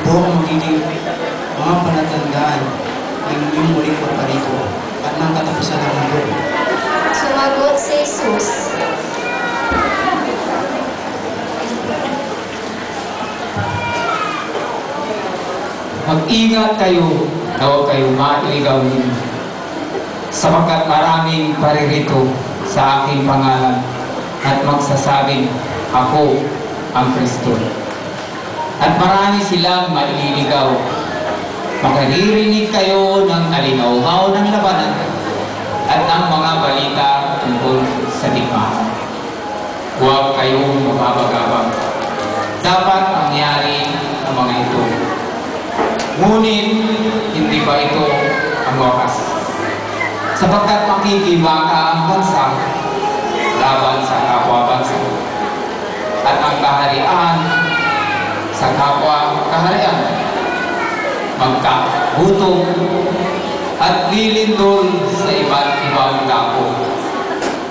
po ang magiging mga palatandaan ng inyong muling pagparito at ng katapusan ng mundo. Sumagot si Jesus, mag-ingat kayo na huwag kayo mailigaw-ligaw, sapagkat maraming paririto sa aking pangalan at magsasabing, ako ang Kristo. At marami silang maililigaw. Makaririnig kayo ng alinaw-haw ng labanan at ng mga balita tungkol sa digmaan. Huwag kayong mababagabag. Dapat mangyari ang mga ito. Ngunit, hindi pa ito ang wakas. Sapagkat makikibaka ang bansa laban sa kapwa-bansa. At ang kaharian sa kapwa-kaharian. Magkagutom at lilindol sa iba't ibang dako.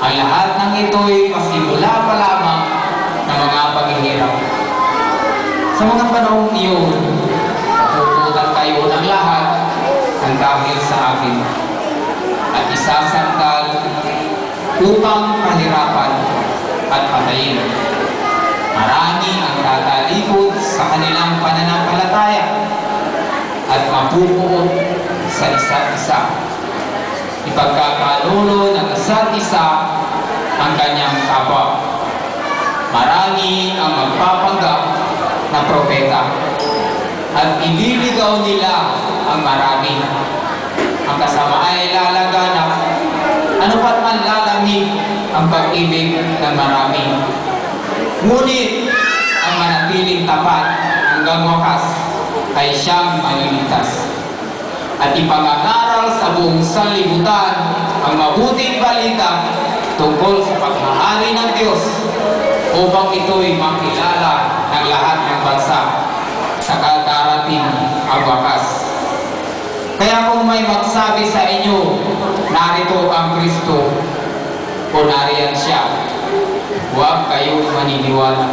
Ang lahat ng ito'y pasimula pa lamang ng mga paghihirap. Sa mga panahong iyon, puputan kayo ng lahat ang dahil sa akin at isasangkal upang pahirapan at patayin. Marami ang tatalikod sa kanilang pananampalataya at mapupuot sa isa't isa. Ipagkakanulo ng isa't isa ang kanyang kapwa. Marami ang magpapanggap na propeta at ililigaw nila ang marami. Ang kasama ay lalaganap, ano pat man lalamig ang pag-ibig ng marami. Ngunit ang manatiling tapat hanggang wakas ay siyang maliligtas. At ipangangaral sa buong sanlibutan ang mabuting balita tungkol sa pagmamahal ng Diyos upang ito'y makilala ng lahat ng bansa sa darating ang wakas. Kaya kung may magsabi sa inyo, narito ang Kristo o nariyan siya, huwag kayong maniniwala.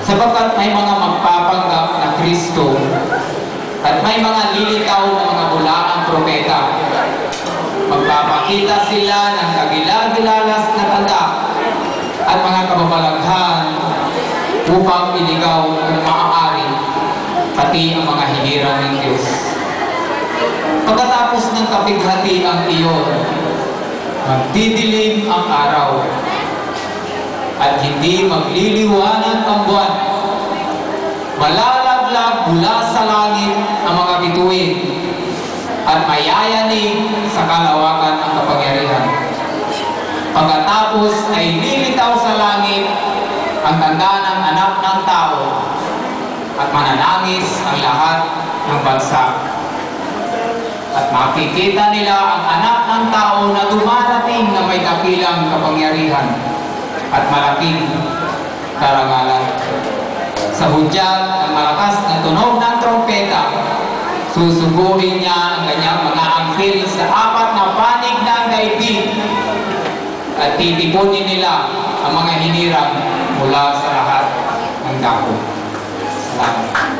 Sapagkat may mga magpapanggap na Kristo at may mga lilitaw na mga bulaang propeta. Magpapakita sila ng kagilagilalas na tanda at mga kababalaghan upang iligaw kung maaari pati ang mga hinirang ng Diyos. Pagkatapos ng kapighatiang iyon, magdidilim ang araw at hindi magliliwanag ang buwan. Malalaglag mula sa langit ang mga bituin at mayayanig sa kalawakan ang kapangyarihan. Pagkatapos ay lilitaw sa langit ang tanda ng anak ng tao at mananangis ang lahat ng bansa. At makikita nila ang anak ng tao na dumarating na may dakilang kapangyarihan at malaking karangalan. Sa hudyat ng malakas na tunog ng trompeta, susugurin niya ang kanyang mga anghel sa apat na panig ng daigdig at titipunin nila ang mga hinirang mula sa lahat ng dako. Salamat.